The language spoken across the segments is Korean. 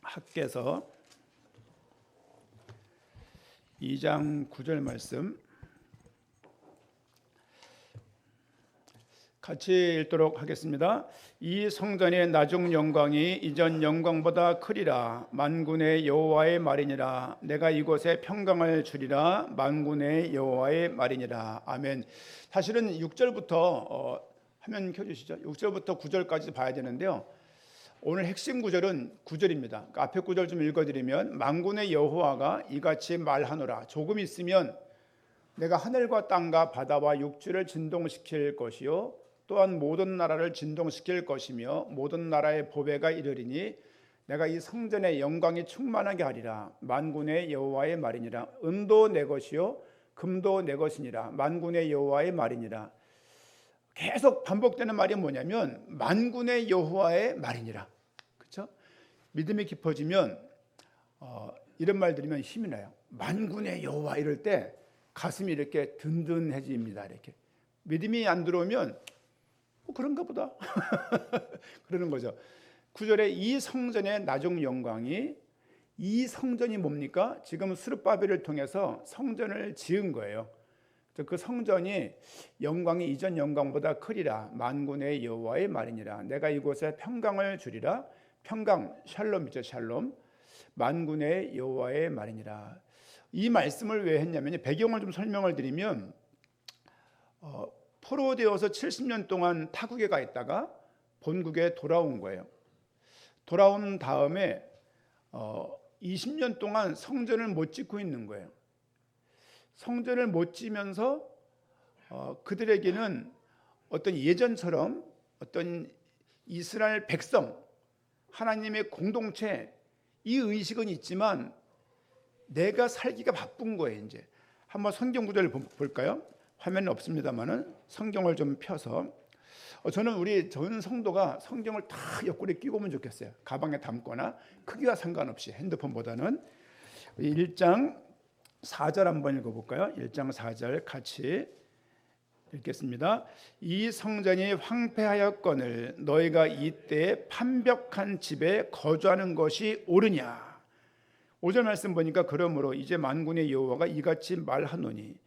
학개서 2장 9절 말씀 같이 읽도록 하겠습니다. 이 성전의 나중 영광이 이전 영광보다 크리라. 만군의 여호와의 말이니라. 내가 이곳에 평강을 주리라. 만군의 여호와의 말이니라. 아멘. 사실은 6절부터 화면 켜주시죠. 6절부터 9절까지 봐야 되는데요. 오늘 핵심 구절은 9절입니다. 그러니까 앞에 구절 좀 읽어드리면, 만군의 여호와가 이같이 말하노라. 조금 있으면 내가 하늘과 땅과 바다와 육지를 진동시킬 것이요 또한 모든 나라를 진동시킬 것이며 모든 나라의 보배가 이르리니 내가 이 성전의 영광이 충만하게 하리라. 만군의 여호와의 말이니라. 은도 내 것이요 금도 내 것이니라. 만군의 여호와의 말이니라. 계속 반복되는 말이 뭐냐면 만군의 여호와의 말이니라. 그렇죠? 믿음이 깊어지면 이런 말 들으면 힘이 나요. 만군의 여호와 이럴 때 가슴이 이렇게 든든해집니다. 이렇게 믿음이 안 들어오면 그런가 보다 그러는 거죠. 9절에 이 성전의 나중 영광이, 이 성전이 뭡니까? 지금 스룹바벨을 통해서 성전을 지은 거예요. 그 성전이 영광이 이전 영광보다 크리라. 만군의 여호와의 말이니라. 내가 이곳에 평강을 주리라. 평강, 샬롬이죠. 샬롬. 만군의 여호와의 말이니라. 이 말씀을 왜 했냐면, 배경을 좀 설명을 드리면, 포로되어서 70년 동안 타국에 가 있다가 본국에 돌아온 거예요. 돌아온 다음에 20년 동안 성전을 못 짓고 있는 거예요. 성전을 못 지면서 그들에게는 어떤 예전처럼 어떤 이스라엘 백성, 하나님의 공동체, 이 의식은 있지만 내가 살기가 바쁜 거예요. 이제 한번 성경 구절을 볼까요? 화면은 없습니다만은 성경을 좀 펴서, 저는 우리 전 성도가 성경을 다 옆구리에 끼고 오면 좋겠어요. 가방에 담거나 크기와 상관없이, 핸드폰보다는. 1장 4절 한번 읽어볼까요? 1장 4절 같이 읽겠습니다. 이 성전이 황폐하였거늘 너희가 이때 판벽한 집에 거주하는 것이 옳으냐. 5절 말씀 보니까, 그러므로 이제 만군의 여호와가 이같이 말하노니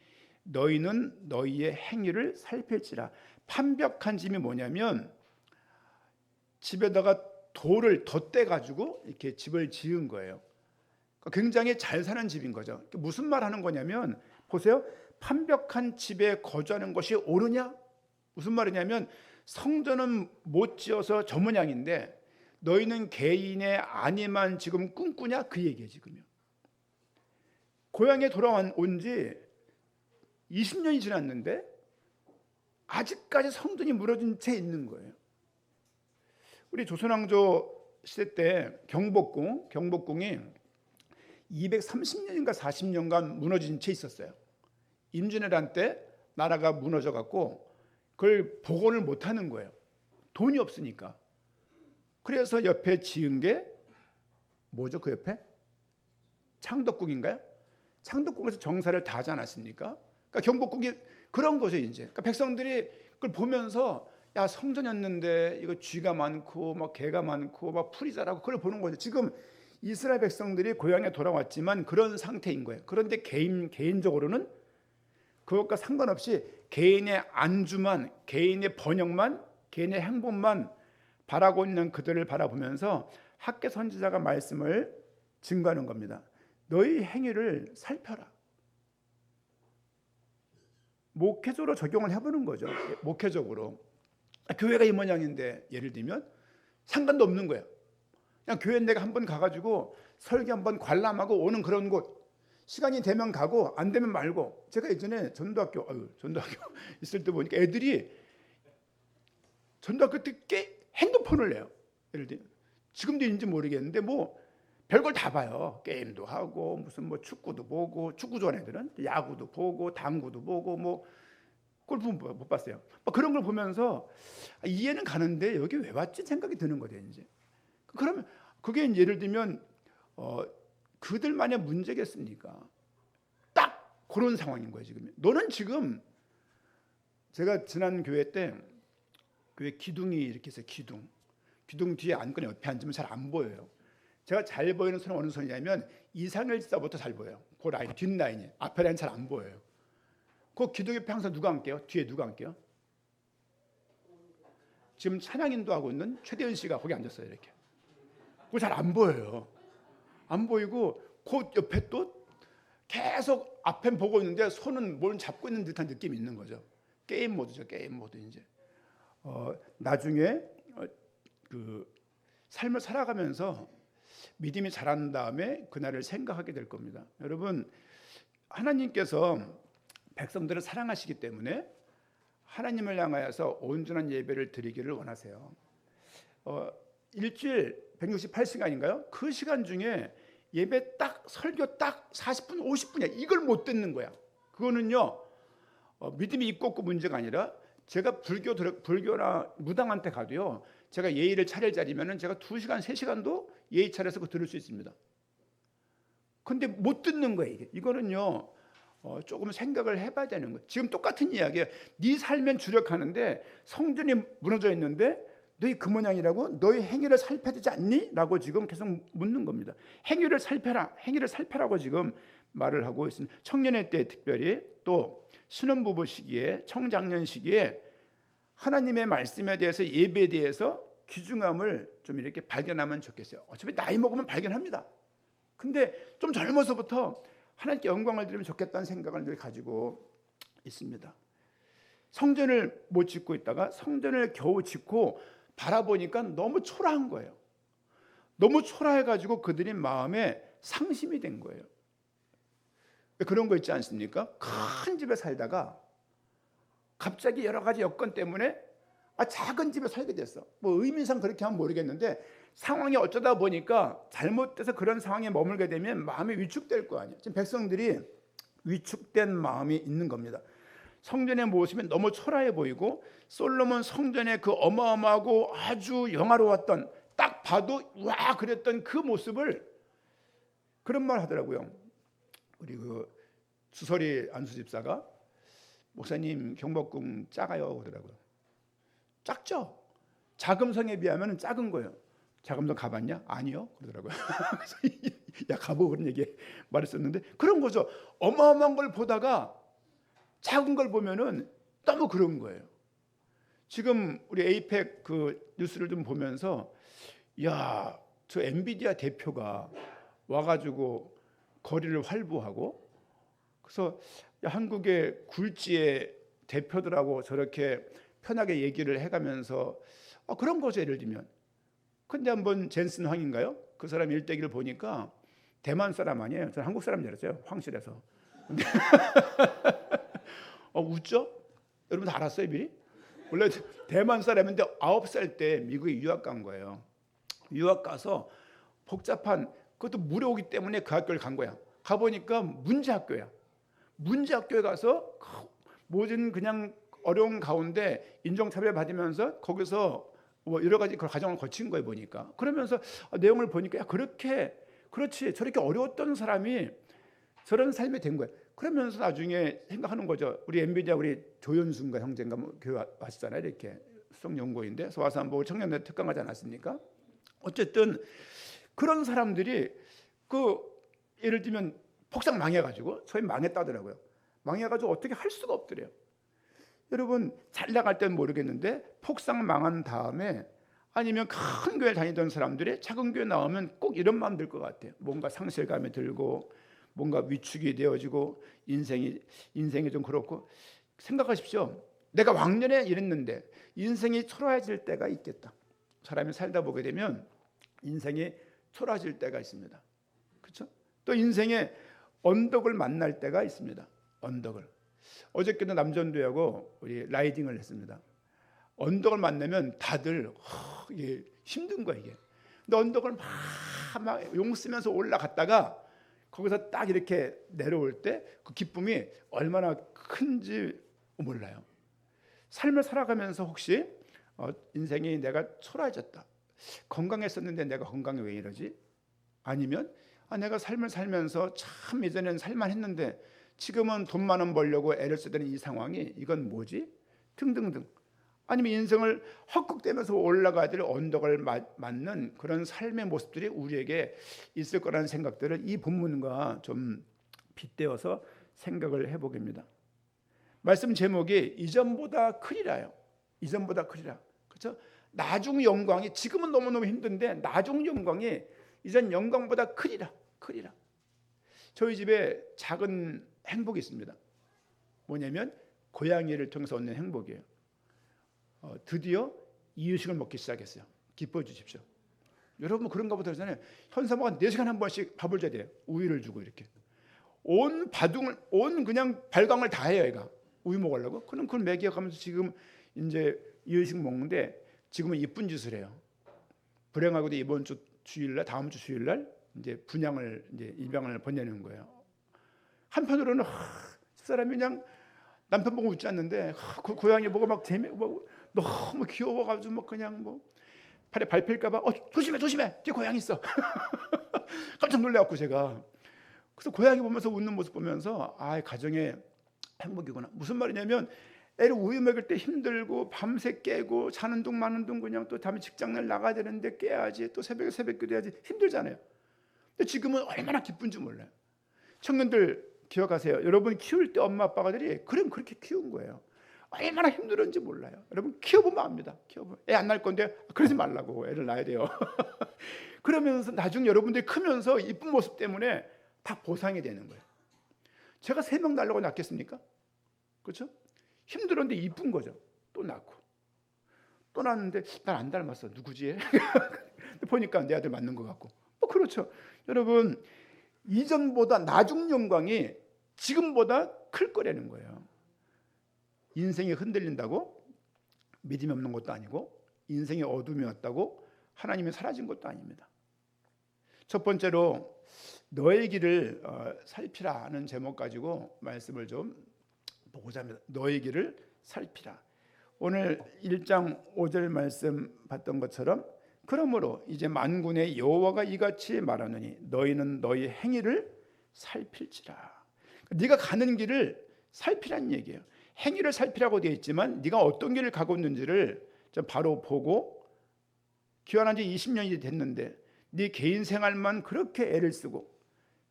너희는 너희의 행위를 살필지라. 판벽한 집이 뭐냐면 집에다가 돌을 덧대 가지고 이렇게 집을 지은 거예요. 굉장히 잘 사는 집인 거죠. 무슨 말 하는 거냐면, 보세요. 판벽한 집에 거주하는 것이 옳으냐? 무슨 말이냐면, 성전은 못 지어서 저 모양인데 너희는 개인의 안위만 지금 꿈꾸냐? 그 얘기예요. 지금요. 고향에 돌아온 지 20년이 지났는데 아직까지 성전이 무너진 채 있는 거예요. 우리 조선왕조 시대 때 경복궁이 230년인가 40년간 무너진 채 있었어요. 임진왜란 때 나라가 무너져 갖고 그걸 복원을 못 하는 거예요. 돈이 없으니까. 그래서 옆에 지은 게 뭐죠? 그 옆에? 창덕궁인가요? 창덕궁에서 정사를 다 하지 않았습니까? 그러니까 경복궁이 그런 거죠. 이제 그러니까 백성들이 그걸 보면서, 야, 성전이었는데 이거 쥐가 많고 막 개가 많고 막 풀이 자라고, 그걸 보는 거죠. 지금 이스라엘 백성들이 고향에 돌아왔지만 그런 상태인 거예요. 그런데 개인적으로는 그것과 상관없이 개인의 안주만, 개인의 번영만, 개인의 행복만 바라고 있는 그들을 바라보면서 학개 선지자가 말씀을 증거하는 겁니다. 너희 행위를 살펴라. 목회적으로 적용을 해보는 거죠. 목회적으로. 교회가 이 모양인데, 예를 들면 상관도 없는 거예요. 그냥 교회 내가 한번 가가지고 설교 한번 관람하고 오는 그런 곳, 시간이 되면 가고 안 되면 말고. 제가 예전에 전도학교 있을 때 보니까 애들이 전도학교 때 핸드폰을 내요. 예를 들면 지금도 있는지 모르겠는데 뭐 별걸 다 봐요. 게임도 하고 무슨 뭐 축구도 보고, 축구 좋아하는 애들은 야구도 보고 당구도 보고 뭐 골프 못 봤어요. 뭐 그런 걸 보면서 이해는 가는데 여기 왜 왔지 생각이 드는 거죠. 이제 그러면 그게 예를 들면 그들만의 문제겠습니까? 딱 그런 상황인 거예요. 지금 너는 지금, 제가 지난 교회 때 교회 기둥이 이렇게 해서 기둥 뒤에 앉거나 옆에 앉으면 잘 안 보여요. 제가 잘 보이는 손은 어느 손이냐면 이상일 지사부터 잘 보여요. 그 라인, 뒷 라인이. 앞에 라인 잘 안 보여요. 그 기둥 옆에 항상 누가 앉게요? 뒤에 누가 앉게요? 지금 찬양 인도하고 있는 최대현 씨가 거기 앉았어요. 이렇게. 그거 잘 안 보여요. 안 보이고 그 옆에 또 계속 앞에 보고 있는데 손은 뭘 잡고 있는 듯한 느낌이 있는 거죠. 게임 모드죠. 게임 모드 이제. 나중에 그 삶을 살아가면서 믿음이 자란 다음에 그날을 생각하게 될 겁니다. 여러분, 하나님께서 백성들을 사랑하시기 때문에 하나님을 향하여서 온전한 예배를 드리기를 원하세요. 일주일 168시간인가요? 그 시간 중에 예배 딱 설교 딱 40분 50분이야. 이걸 못 듣는 거야. 그거는요 믿음이 있고 없고 문제가 아니라 제가 불교나 무당한테 가도요 제가 예의를 차릴 자리면은 제가 2시간 3시간도 예의 차려서 들을 수 있습니다. 근데 못 듣는 거예요. 이거는요 조금 생각을 해봐야 되는 거예요. 지금 똑같은 이야기예요. 네 삶엔 주력하는데 성전이 무너져 있는데 너희 그 모양이라고? 너희 행위를 살펴야 되지 않니? 라고 지금 계속 묻는 겁니다. 행위를 살펴라. 행위를 살펴라고 지금 말을 하고 있습니다. 청년의 때 특별히 또 신혼부부 시기에 청장년 시기에 하나님의 말씀에 대해서 예배에 대해서 귀중함을 좀 이렇게 발견하면 좋겠어요. 어차피 나이 먹으면 발견합니다. 근데 좀 젊어서부터 하나님께 영광을 드리면 좋겠다는 생각을 늘 가지고 있습니다. 성전을 못 짓고 있다가 성전을 겨우 짓고 바라보니까 너무 초라한 거예요. 너무 초라해가지고 그들이 마음에 상심이 된 거예요. 그런 거 있지 않습니까? 큰 집에 살다가 갑자기 여러 가지 여건 때문에 작은 집에 살게 됐어. 뭐 의미상 그렇게 하면 모르겠는데 상황이 어쩌다 보니까 잘못돼서 그런 상황에 머물게 되면 마음이 위축될 거 아니에요. 지금 백성들이 위축된 마음이 있는 겁니다. 성전의 모습이 너무 초라해 보이고 솔로몬 성전의 그 어마어마하고 아주 영화로웠던 딱 봐도 와 그랬던 그 모습을 그런 말 하더라고요. 우리 그 주설이 안수 집사가 목사님 경복궁 작아요 그러더라고요. 작죠? 자금성에 비하면 작은 거예요. 자금성 가봤냐? 아니요 그러더라고요. 야 가보고 그런 얘기 말했었는데 그런 거죠. 어마어마한 걸 보다가 작은 걸 보면은 너무 그런 거예요. 지금 우리 에이펙 그 뉴스를 좀 보면서 야, 저 엔비디아 대표가 와가지고 거리를 활보하고 그래서 야, 한국의 굴지의 대표들하고 저렇게 편하게 얘기를 해가면서 그런 거죠. 예를 들면 근데 한번 젠슨 황인가요? 그 사람 일대기를 보니까 대만 사람 아니에요. 저는 한국 사람 줄 알았어요. 황실에서. 근데 웃죠? 여러분 다 알았어요 미리? 원래 대만 사람인데 9살 때 미국에 유학 간 거예요. 유학 가서 복잡한 그것도 무료이기 때문에 그 학교를 간 거야. 가보니까 문제학교야. 문제학교에 가서 모든 그냥 어려운 가운데 인종차별 받으면서 거기서 뭐 여러 가지 과정을 거친 거예요 보니까. 그러면서 내용을 보니까 야 그렇게 그렇지 저렇게 어려웠던 사람이 저런 삶이 된 거예요. 그러면서 나중에 생각하는 거죠. 우리 엔비디아 우리 조연순가 형제인가 뭐 교회 왔잖아요. 이렇게 수석 연구인데 그래서 와서 한번 청년들 특강하지 않았습니까? 어쨌든 그런 사람들이 그 예를 들면 폭삭 망해가지고 소위 망했다더라고요. 망해가지고 어떻게 할 수가 없더래요. 여러분 잘 나갈 때는 모르겠는데 폭삭 망한 다음에 아니면 큰 교회 다니던 사람들이 작은 교회 나오면 꼭 이런 마음 들 것 같아요. 뭔가 상실감이 들고 뭔가 위축이 되어지고 인생이 좀 그렇고 생각하십시오. 내가 왕년에 이랬는데 인생이 초라해질 때가 있겠다. 사람이 살다 보게 되면 인생이 초라해질 때가 있습니다. 그렇죠? 또 인생에 언덕을 만날 때가 있습니다. 언덕을. 어저께도 남전도하고 우리 라이딩을 했습니다. 언덕을 만나면 다들 이게 힘든 거야 이게. 근데 언덕을 막 용 쓰면서 올라갔다가 거기서 딱 이렇게 내려올 때 그 기쁨이 얼마나 큰지 몰라요. 삶을 살아가면서 혹시 인생이 내가 초라해졌다. 건강했었는데 내가 건강이 왜 이러지? 아니면 내가 삶을 살면서 참 예전에는 살만했는데 지금은 돈 많은 벌려고 애를 쓰던 이 상황이 이건 뭐지? 등등등. 아니면 인생을 헛극대면서 올라가야 될 언덕을 맞는 그런 삶의 모습들이 우리에게 있을 거라는 생각들을 이 본문과 좀 빗대어서 생각을 해보겠습니다. 말씀 제목이 이전보다 크리라요. 이전보다 크리라. 그렇죠? 나중 영광이, 지금은 너무너무 힘든데 나중 영광이 이전 영광보다 크리라. 크리라. 저희 집에 작은 행복이 있습니다. 뭐냐면 고양이를 통해서 얻는 행복이에요. 드디어 이유식을 먹기 시작했어요. 기뻐해 주십시오. 여러분 그런가 보다 그러잖아요. 현사모가 4시간 한 번씩 밥을 줘야 돼요. 우유를 주고 이렇게. 온 바둥을, 온 그냥 발광을 다 해요. 얘가 우유 먹으려고. 그럼 그걸 먹여가면서 지금 이제 이유식 먹는데 지금은 이쁜 짓을 해요. 불행하고도 이번 주 주일날, 다음 주 주일날 이제 분양을, 이제 입양을 보내는 거예요. 한편으로는 집사람이 그냥 남편 보고 웃지 않는데 그 고양이 보고 막 너무 귀여워가지고 막 그냥 뭐 팔에 밟힐까봐 조심해 뒤에 고양이 있어. 깜짝 놀래갖고 제가 그래서 고양이 보면서 웃는 모습 보면서 가정의 행복이구나. 무슨 말이냐면 애를 우유 먹일 때 힘들고 밤새 깨고 자는 둥 마는 둥 그냥 또 다음에 직장을 나가야 되는데 깨야지 또 새벽에 새벽기도 해야지 힘들잖아요. 근데 지금은 얼마나 기쁜지 몰라요. 청년들 기억하세요. 여러분 키울 때 엄마 아빠가들이 그렇게 키운 거예요. 얼마나 힘들었는지 몰라요. 여러분 키워보면 압니다. 키워보면 애 안 낳을 건데 그러지 말라고. 애를 낳아야 돼요. 그러면서 나중에 여러분들이 크면서 이쁜 모습 때문에 다 보상이 되는 거예요. 제가 3명 낳으려고 낳겠습니까? 그렇죠? 힘들었는데 이쁜 거죠. 또 낳고 또 낳았는데 날 안 닮았어. 누구지? 보니까 내 아들 맞는 것 같고. 그렇죠. 여러분 이전보다 나중 영광이 지금보다 클 거라는 거예요. 인생이 흔들린다고 믿음이 없는 것도 아니고 인생이 어둠이 왔다고 하나님이 사라진 것도 아닙니다. 첫 번째로 너의 길을 살피라는 제목 가지고 말씀을 좀 보고자 합니다. 너의 길을 살피라. 오늘 1장 5절 말씀 봤던 것처럼 그러므로 이제 만군의 여호와가 이같이 말하노니 너희는 너희 행위를 살필지라. 네가 가는 길을 살피라는 얘기예요. 행위를 살피라고 되어 있지만 네가 어떤 길을 가고 있는지를 좀 바로 보고 귀환한 지 20년이 됐는데 네 개인 생활만 그렇게 애를 쓰고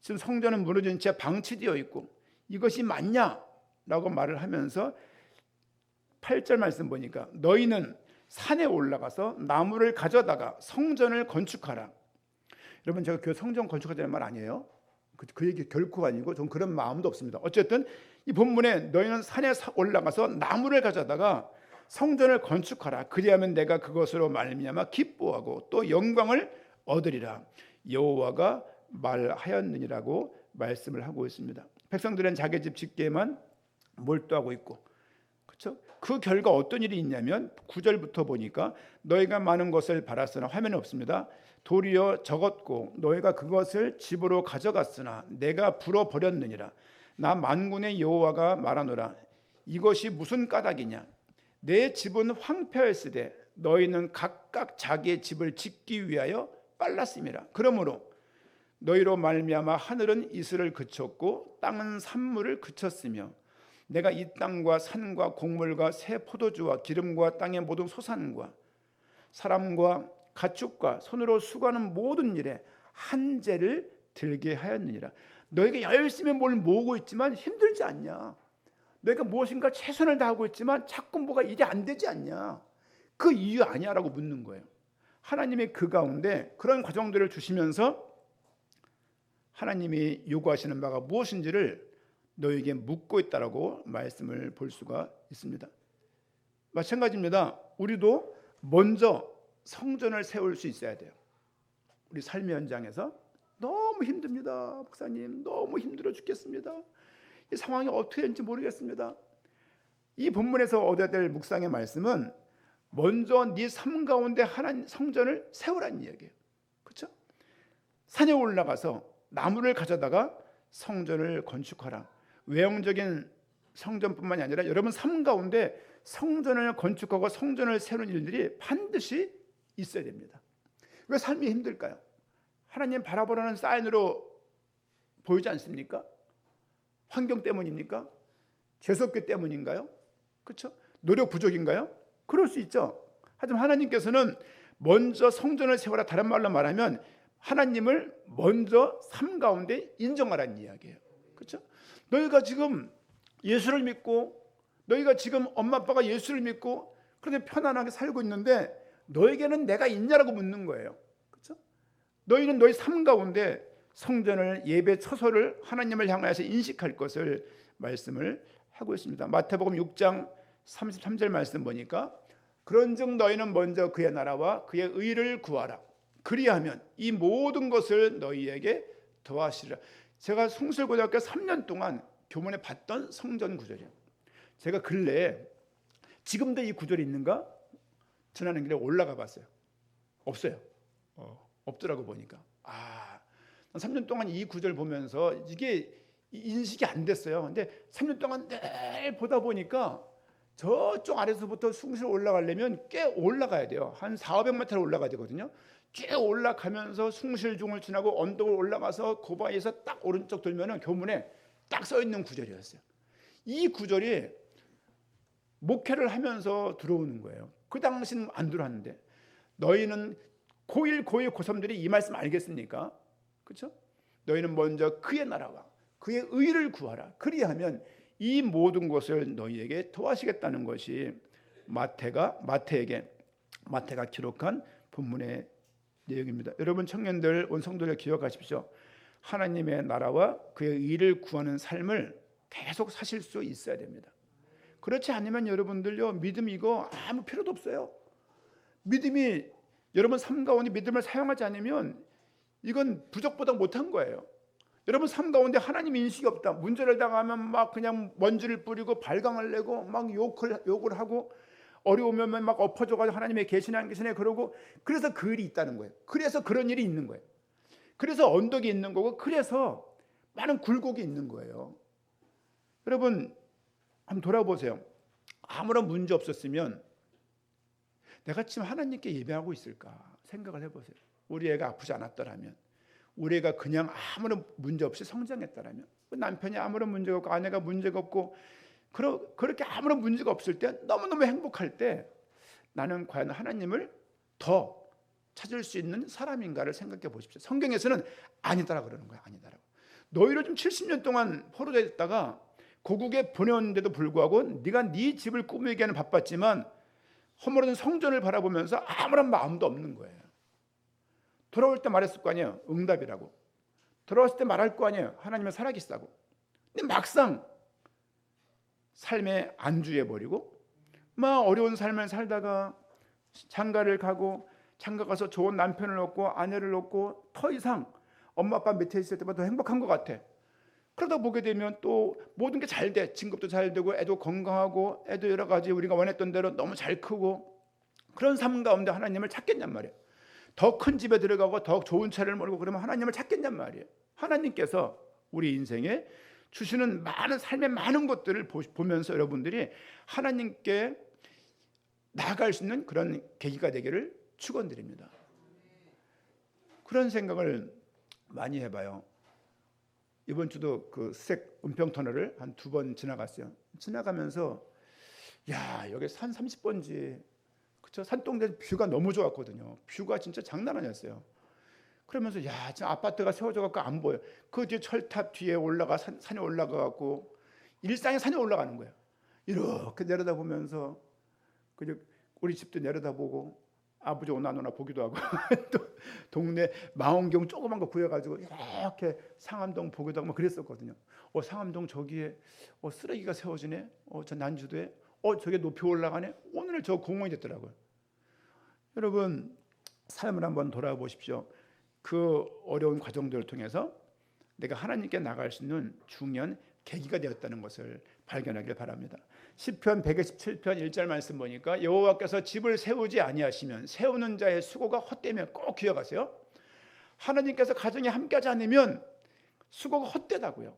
지금 성전은 무너진 채 방치되어 있고 이것이 맞냐라고 말을 하면서 8절 말씀 보니까 너희는 산에 올라가서 나무를 가져다가 성전을 건축하라. 여러분 제가 그 성전 건축하자는 말 아니에요. 그 얘기 결코 아니고 전 그런 마음도 없습니다. 어쨌든 이 본문에 너희는 산에 올라가서 나무를 가져다가 성전을 건축하라. 그리하면 내가 그것으로 말미암아 기뻐하고 또 영광을 얻으리라. 여호와가 말하였느니라고 말씀을 하고 있습니다. 백성들은 자기 집 짓기에만 몰두하고 있고, 그렇죠? 그 결과 어떤 일이 있냐면 9절부터 보니까 너희가 많은 것을 바랐으나 화면에 없습니다. 도리어 적었고 너희가 그것을 집으로 가져갔으나 내가 불어버렸느니라. 나 만군의 여호와가 말하노라. 이것이 무슨 까닭이냐? 내 집은 황폐하였으되 너희는 각각 자기의 집을 짓기 위하여 빨랐음이라. 그러므로 너희로 말미암아 하늘은 이슬을 그쳤고 땅은 산물을 그쳤으며 내가 이 땅과 산과 곡물과 새 포도주와 기름과 땅의 모든 소산과 사람과 가축과 손으로 수고하는 모든 일에 한재를 들게 하였느니라. 너희가 열심히 뭘 모으고 있지만 힘들지 않냐? 너희가 무엇인가 최선을 다하고 있지만 자꾸 뭐가 일이 안 되지 않냐? 그 이유 아니야라고 묻는 거예요. 하나님이 그 가운데 그런 과정들을 주시면서 하나님이 요구하시는 바가 무엇인지를 너에게 묻고 있다라고 말씀을 볼 수가 있습니다. 마찬가지입니다. 우리도 먼저 성전을 세울 수 있어야 돼요. 우리 삶의 현장에서 너무 힘듭니다. 목사님 너무 힘들어 죽겠습니다. 이 상황이 어떻게 될지 모르겠습니다. 이 본문에서 얻어야 될 묵상의 말씀은 먼저 네 삶 가운데 하나님 성전을 세우라는 이야기예요. 그렇죠? 산에 올라가서 나무를 가져다가 성전을 건축하라. 외형적인 성전뿐만이 아니라 여러분 삶 가운데 성전을 건축하고 성전을 세우는 일들이 반드시 있어야 됩니다. 왜 삶이 힘들까요? 하나님 바라보라는 사인으로 보이지 않습니까? 환경 때문입니까? 재수없기 때문인가요? 그렇죠? 노력 부족인가요? 그럴 수 있죠. 하지만 하나님께서는 먼저 성전을 세워라, 다른 말로 말하면 하나님을 먼저 삶 가운데 인정하라는 이야기예요. 그렇죠? 너희가 지금 예수를 믿고, 너희가 지금 엄마 아빠가 예수를 믿고 그렇게 편안하게 살고 있는데 너에게는 내가 있냐라고 묻는 거예요. 그렇죠? 너희는 너희 삶 가운데 성전을, 예배 처소를 하나님을 향하여서 인식할 것을 말씀을 하고 있습니다. 마태복음 6장 33절 말씀 보니까 그런즉 너희는 먼저 그의 나라와 그의 의를 구하라. 그리하면 이 모든 것을 너희에게 더하시리라. 제가 숭실고등학교 3년 동안 교문에 봤던 성전 구절이에요. 제가 근래에 지금도 이 구절이 있는가? 지나는 길에 올라가 봤어요. 없어요. 없더라고 보니까. 3년 동안 이 구절 보면서 이게 인식이 안 됐어요. 근데 3년 동안 늘 보다 보니까 저쪽 아래서부터 숭실 올라가려면 꽤 올라가야 돼요. 한 400~500m 올라가야 되거든요. 꽤 올라가면서 숭실중을 지나고 언덕을 올라가서 고바위에서 딱 오른쪽 돌면은 교문에 딱 써 있는 구절이었어요. 이 구절이 목회를 하면서 들어오는 거예요. 그 당시는 안 들어왔는데, 너희는 고1 고2 고3들이 이 말씀 알겠습니까? 그렇죠? 너희는 먼저 그의 나라와 그의 의를 구하라. 그리하면 이 모든 것을 너희에게 더하시겠다는 것이 마태가 기록한 본문의 내용입니다. 여러분 청년들, 온 성도들 기억하십시오. 하나님의 나라와 그의 의를 구하는 삶을 계속 사실 수 있어야 됩니다. 그렇지 않으면 여러분들요, 믿음 이거 아무 필요도 없어요. 믿음이, 여러분 삶 가운데 믿음을 사용하지 않으면 이건 부적보다 못한 거예요. 여러분 삶 가운데 하나님 인식이 없다. 문제를 당하면 막 그냥 먼지를 뿌리고 발광을 내고 막 욕을 하고, 어려우면 막 엎어져가지고 하나님의 계시네 안 계시네 그러고, 그래서 그 일이 있다는 거예요. 그래서 그런 일이 있는 거예요. 그래서 언덕이 있는 거고, 그래서 많은 굴곡이 있는 거예요. 여러분 한번 돌아보세요. 아무런 문제 없었으면 내가 지금 하나님께 예배하고 있을까 생각을 해보세요. 우리 애가 아프지 않았더라면, 우리 애가 그냥 아무런 문제 없이 성장했더라면, 남편이 아무런 문제가 없고 아내가 문제가 없고 그렇게 아무런 문제가 없을 때, 너무너무 행복할 때 나는 과연 하나님을 더 찾을 수 있는 사람인가를 생각해 보십시오. 성경에서는 아니다라 그러는 거예요. 아니다라고. 너희를 좀 70년 동안 포로되어 있다가 고국에 보내었는데도 불구하고 네가 네 집을 꾸미기 에는 바빴지만 허물어진 성전을 바라보면서 아무런 마음도 없는 거예요. 돌아올 때 말했을 거 아니에요. 응답이라고. 돌아왔을 때 말할 거 아니에요. 하나님은 살아계시다고. 근데 막상 삶에 안주해버리고 막 어려운 삶을 살다가 장가를 가고, 장가 가서 좋은 남편을 얻고 아내를 얻고 더 이상 엄마 아빠 밑에 있을 때보다 더 행복한 것 같아. 그러다 보게 되면 또 모든 게 잘 돼. 진급도 잘 되고 애도 건강하고 애도 여러 가지 우리가 원했던 대로 너무 잘 크고, 그런 삶 가운데 하나님을 찾겠냔 말이에요. 더 큰 집에 들어가고 더 좋은 차를 몰고 그러면 하나님을 찾겠냔 말이에요. 하나님께서 우리 인생에 주시는 많은 삶의 많은 것들을 보면서 여러분들이 하나님께 나아갈 수 있는 그런 계기가 되기를 축원드립니다. 그런 생각을 많이 해봐요. 이번 주도 그 수색 은평 터널을 한 2번 지나갔어요. 지나가면서 여기 산 30번지, 그쵸? 산동네 뷰가 너무 좋았거든요. 뷰가 진짜 장난 아니었어요. 그러면서 지금 아파트가 세워져 갖고 안 보여. 그 뒤에 철탑 뒤에 올라가 산에 올라가 갖고 일상의 산에 올라가는 거예요. 이렇게 내려다보면서 우리 집도 내려다보고, 아버지 오나 안 오나 보기도 하고 또 동네 망원경 조그만 거 구해가지고 이렇게 상암동 보기도 하고 막 그랬었거든요. 상암동 저기에 쓰레기가 세워지네. 저 난주도에 저게 높이 올라가네. 오늘 저 공원이 됐더라고요. 여러분 삶을 한번 돌아보십시오. 그 어려운 과정들을 통해서 내가 하나님께 나갈 수 있는 중요한 계기가 되었다는 것을 발견하길 바랍니다. 시편 127편 1절 말씀 보니까 여호와께서 집을 세우지 아니하시면 세우는 자의 수고가 헛되며, 꼭 기억하세요. 하나님께서 가정에 함께하지 않으면 수고가 헛되다고요.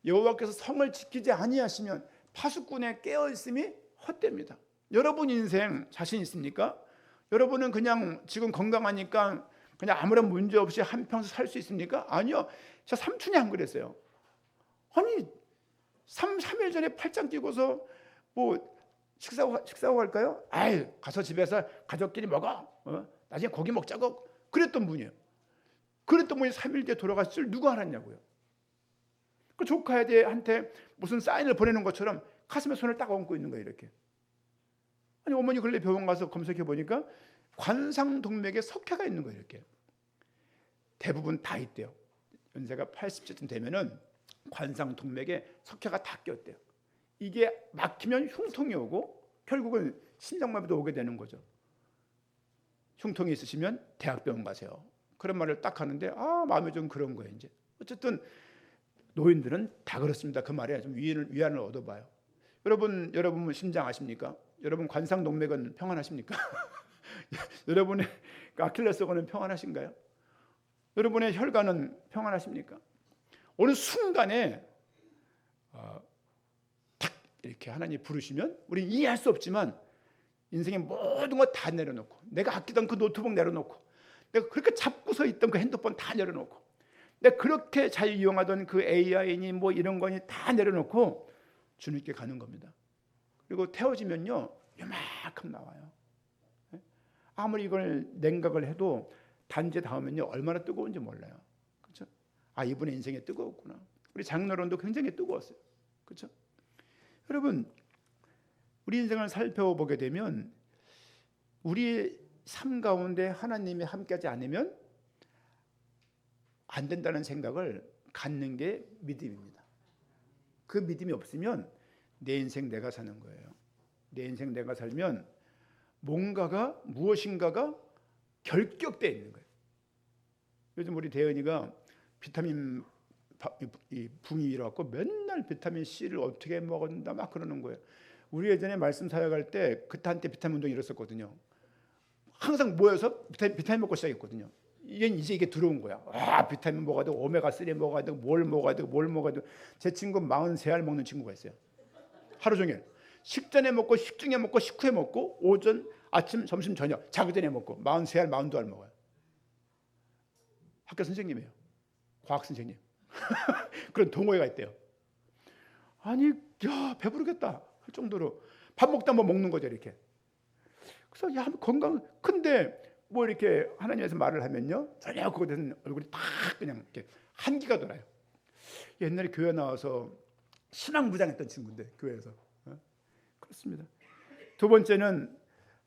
여호와께서 성을 지키지 아니하시면 파수꾼의 깨어있음이 헛됩니다. 여러분 인생 자신 있습니까? 여러분은 그냥 지금 건강하니까 그냥 아무런 문제 없이 한평생 살 수 있습니까? 아니요. 저 삼촌이 안 그랬어요. 아니 3일 전에 팔짱 끼고서 식사하고 갈까요? 아이, 가서 집에서 가족끼리 먹어. 나중에 고기 먹자고. 그랬던 분이에요. 그랬던 분이 3일 뒤에 돌아갔을 줄 누가 알았냐고요. 그 조카한테 무슨 사인을 보내는 것처럼 가슴에 손을 딱 얹고 있는 거예요, 이렇게. 아니, 어머니 근래 병원 가서 검색해 보니까 관상동맥에 석회가 있는 거예요, 이렇게. 대부분 다 있대요. 연세가 80세쯤 되면은 관상동맥에 석회가 다 꼈대요. 이게 막히면 흉통이 오고 결국은 심장마비도 오게 되는 거죠. 흉통이 있으시면 대학병원 가세요. 그런 말을 딱 하는데 마음이 좀 그런 거예요. 이제 어쨌든 노인들은 다 그렇습니다. 그 말에 좀 위안을 얻어봐요. 여러분 심장 아십니까? 여러분 관상동맥은 평안하십니까? 여러분의 아킬레스건은 평안하신가요? 여러분의 혈관은 평안하십니까? 어느 순간에 탁 이렇게 하나님 부르시면 우리는 이해할 수 없지만 인생의 모든 것 다 내려놓고, 내가 아끼던 그 노트북 내려놓고, 내가 그렇게 잡고서 있던 그 핸드폰 다 내려놓고, 내가 그렇게 잘 이용하던 그 AI니 뭐 이런 거니 다 내려놓고 주님께 가는 겁니다. 그리고 태워지면요 요만큼 나와요. 아무리 이걸 냉각을 해도 단지 닿으면요 얼마나 뜨거운지 몰라요. 그렇죠? 이분의 인생이 뜨거웠구나. 우리 장로론도 굉장히 뜨거웠어요. 그렇죠? 여러분, 우리 인생을 살펴보게 되면 우리 삶 가운데 하나님이 함께하지 않으면 안 된다는 생각을 갖는 게 믿음입니다. 그 믿음이 없으면 내 인생 내가 사는 거예요. 내 인생 내가 살면 무엇인가가 결격되어 있는 거예요. 요즘 우리 대은이가 비타민 붕이 일어났고 맨날 비타민 C를 어떻게 먹었나 막 그러는 거예요. 우리 예전에 말씀 사역할 때 그때 한때 비타민 운동이 일었었거든요. 항상 모여서 비타민 먹고 시작했거든요. 이게 들어온 거야. 비타민 먹어야 되고 오메가3 먹어야 되고 뭘 먹어야 되고 제 친구 43알 먹는 친구가 있어요. 하루 종일 식전에 먹고 식중에 먹고 식후에 먹고 오전 아침 점심 저녁 자기 전에 먹고 43알 42알 먹어요. 학교 선생님이에요. 과학 선생님. 그런 동호회가 있대요. 아니 배부르겠다 할 정도로 밥 먹다 뭐 먹는 거죠 이렇게. 그래서 건강. 근데 뭐 이렇게 하나님에서 말을 하면요 전혀 그거에 대해서는 얼굴이 딱 그냥 이렇게 한기가 돌아요. 옛날에 교회 나와서 신앙부장했던 친구인데 교회에서. 그렇습니다. 두 번째는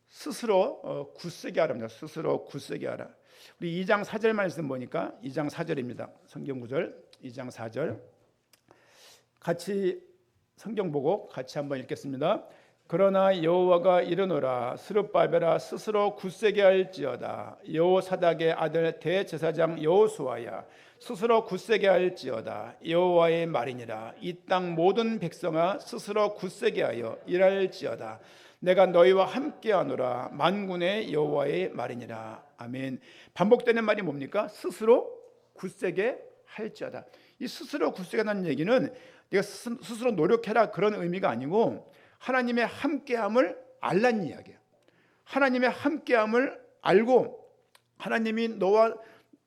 스스로 굳세게 하랍니다. 스스로 굳세게 하라. 우리 2장 4절 말씀 보니까 2장 4절입니다. 성경 구절 2장 4절 같이 성경 보고 같이 한번 읽겠습니다. 그러나 여호와가 이르노라 스룹바벨아 스스로 굳세게 할지어다. 여호사닥의 아들 대제사장 여호수아야 스스로 굳세게 할지어다. 여호와의 말이니라. 이 땅 모든 백성아 스스로 굳세게 하여 일할지어다. 내가 너희와 함께하노라. 만군의 여호와의 말이니라. 아멘. 반복되는 말이 뭡니까? 스스로 굳세게 할지어다. 이 스스로 굳세게 하는 얘기는 네가 스스로 노력해라 그런 의미가 아니고 하나님의 함께함을 알라는 이야기예요. 하나님의 함께함을 알고 하나님이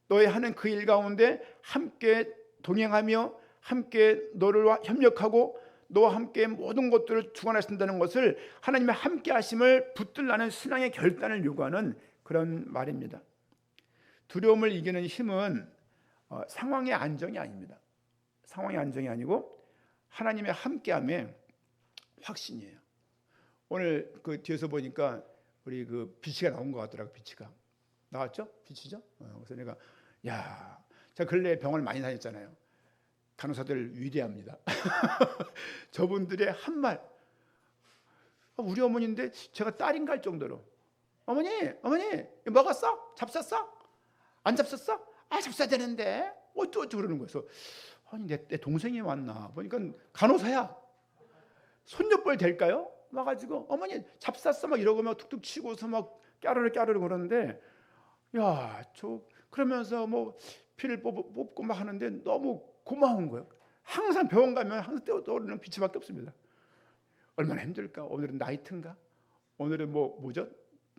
너의 하는 그 일 가운데 함께 동행하며 함께 너를 협력하고 너와 함께 모든 것들을 주관하신다는 것을 하나님의 함께하심을 붙들라는 신앙의 결단을 요구하는 그런 말입니다. 두려움을 이기는 힘은 상황의 안정이 아닙니다. 상황의 안정이 아니고 하나님의 함께함의 확신이에요. 오늘 그 뒤에서 보니까 우리 그 비치가 나온 것 같더라고. 비치가 나왔죠? 비치죠? 그래서 내가 제가 근래에 병원을 많이 다녔잖아요. 간호사들 위대합니다. 저분들의 한 말, 우리 어머니인데 제가 딸인가 할 정도로 어머니 먹었어? 잡쌌어? 안 잡쌌어? 잡숴야 되는데 어쩌고 그러는 거예요. 그래서 아니 내 동생이 왔나 보니까 간호사야. 손녀뻘 될까요? 와가지고 어머니 잡쌌어 막 이러고 막 툭툭 치고서 막 까르르 그러는데 그러면서 뭐 피를 뽑고 막 하는데 너무 고마운 거예요. 항상 병원 가면 항상 떠오르는 빛이밖에 없습니다. 얼마나 힘들까? 오늘은 나이트인가? 오늘은 뭐죠?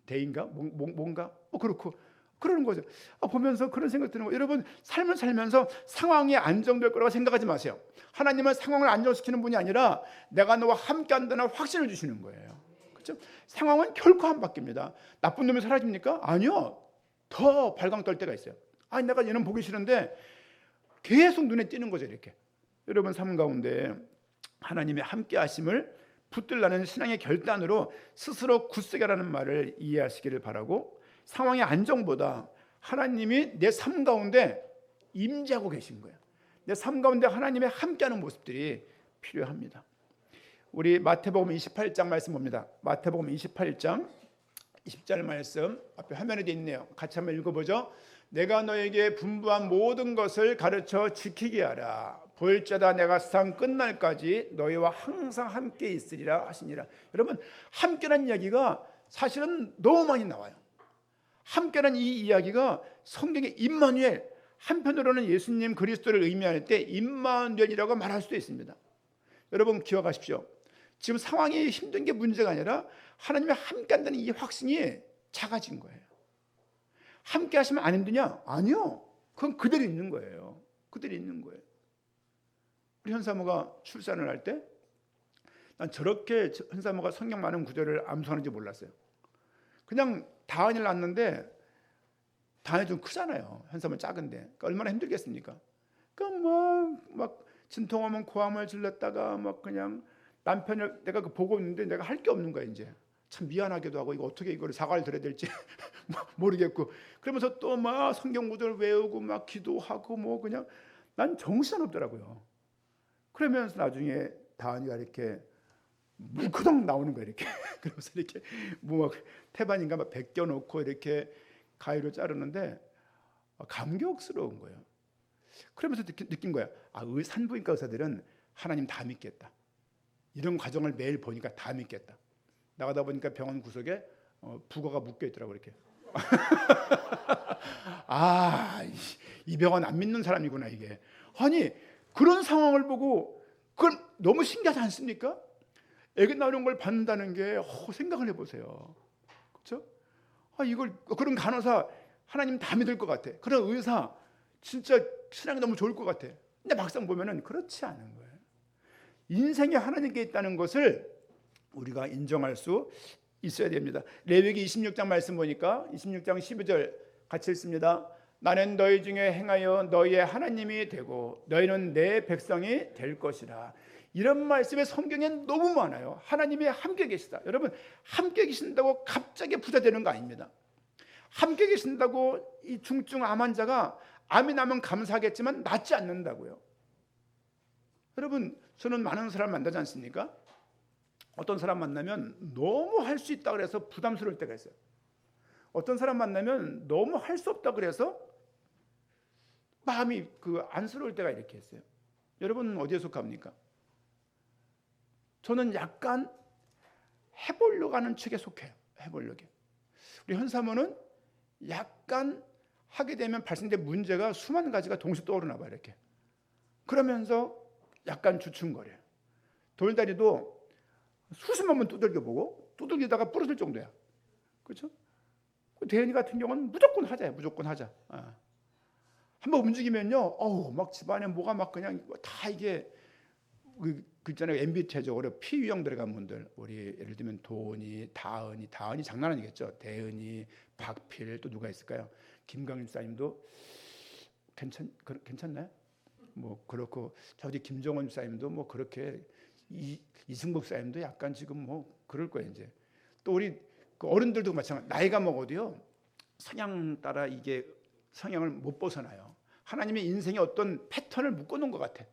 데이인가? 뭔가? 그렇고 그러는 거죠. 보면서 그런 생각 드는 거예요. 여러분 삶을 살면서 상황이 안정될 거라고 생각하지 마세요. 하나님은 상황을 안정시키는 분이 아니라 내가 너와 함께 한다는 확신을 주시는 거예요. 그렇죠? 상황은 결코 안 바뀝니다. 나쁜 놈이 사라집니까? 아니요. 더 발광 떨 때가 있어요. 아니 내가 얘는 보기 싫은데 계속 눈에 띄는 거죠. 이렇게 여러분 삶 가운데 하나님의 함께 하심을 붙들라는 신앙의 결단으로 스스로 굳세게라는 말을 이해하시기를 바라고, 상황의 안정보다 하나님이 내 삶 가운데 임재하고 계신 거예요. 내 삶 가운데 하나님의 함께하는 모습들이 필요합니다. 우리 마태복음 28장 말씀 봅니다. 마태복음 28장 20절 말씀 앞에 화면에 돼 있네요. 같이 한번 읽어보죠. 내가 너에게 분부한 모든 것을 가르쳐 지키게 하라. 볼자다 내가 세상 끝날까지 너희와 항상 함께 있으리라 하시니라. 여러분, 함께라는 이야기가 사실은 너무 많이 나와요. 함께라는 이 이야기가 성경의 임마누엘, 한편으로는 예수님 그리스도를 의미할 때 임마누엘이라고 말할 수도 있습니다. 여러분 기억하십시오. 지금 상황이 힘든 게 문제가 아니라 하나님이 함께한다는 이 확신이 작아진 거예요. 함께 하시면 안 힘드냐? 아니요. 그건 그대로 있는 거예요. 그대로 있는 거예요. 우리 현사모가 출산을 할 때 난 저렇게 현사모가 성경 많은 구절을 암송하는지 몰랐어요. 그냥 다은이를 낳았는데 다은이 좀 크잖아요. 현사모 작은데 그러니까 얼마나 힘들겠습니까? 그러니까 막 진통하면 고함을 질렀다가 막 그냥 남편을 내가 보고 있는데 내가 할 게 없는 거야. 이제 참 미안하기도 하고 이거 어떻게 이걸 사과를 드려야 될지 모르겠고, 그러면서 또 막 성경 구절 외우고 막 기도하고 뭐 그냥 난 정신없더라고요. 그러면서 나중에 다은이가 이렇게 물크덩 나오는 거야. 이렇게 그러면서 이렇게 뭐 태반인가 막 벗겨 놓고 이렇게 가위로 자르는데 감격스러운 거예요. 그러면서 느낀 거야. 산부인과 의사들은 하나님 다 믿겠다. 이런 과정을 매일 보니까 다 믿겠다. 나가다 보니까 병원 구석에 북어가 묶여 있더라고 이렇게. 이 병원 안 믿는 사람이구나 이게. 아니 그런 상황을 보고 그건 너무 신기하지 않습니까? 애기 나오는 걸 받는다는 게 생각을 해보세요. 그렇죠? 이걸 그런 간호사 하나님 다 믿을 것 같아. 그런 의사 진짜 신앙이 너무 좋을 것 같아. 근데 막상 보면은 그렇지 않은 거예요. 인생에 하나님께 있다는 것을 우리가 인정할 수 있어야 됩니다. 레위기 26장 말씀 보니까 26장 12절 같이 읽습니다. 나는 너희 중에 행하여 너희의 하나님이 되고 너희는 내 백성이 될 것이라. 이런 말씀이 성경에 너무 많아요. 하나님이 함께 계시다. 여러분 함께 계신다고 갑자기 부자 되는 거 아닙니다. 함께 계신다고 이 중증 암 환자가 암이 나면 감사하겠지만 낫지 않는다고요. 여러분 저는 많은 사람 만나지 않습니까? 어떤 사람 만나면 너무 할 수 있다 그래서 부담스러울 때가 있어요. 어떤 사람 만나면 너무 할 수 없다 그래서 마음이 안쓰러울 때가 이렇게 있어요. 여러분은 어디에 속합니까? 저는 약간 해보려고 하는 측에 속해요. 해보려고. 우리 현사모는 약간 하게 되면 발생된 문제가 수만 가지가 동시에 떠오르나 봐요. 이렇게. 그러면서 약간 주춤거려요. 돌다리도 수십만 번 두들겨보고 두들기다가 부러질 정도야. 그렇죠? 대현이 같은 경우는 무조건 하자요. 무조건 하자. 한번 움직이면요, 막 집안에 뭐가 막 그냥 다 이게 그 있잖아요. MBTI적으로 P 유형 들어간 분들, 우리 예를 들면 도은이, 다은이 장난 아니겠죠. 대은이, 박필 또 누가 있을까요? 김강일 사님도 괜찮나요? 뭐 그렇고 저기 김정원 사님도 뭐 그렇게 이승복 사님도 약간 지금 뭐 그럴 거예요 이제. 또 우리 어른들도 마찬가지. 나이가 먹어도요 성향 따라 이게 성향을 못 벗어나요. 하나님의 인생의 어떤 패턴을 묶어놓은 것 같아.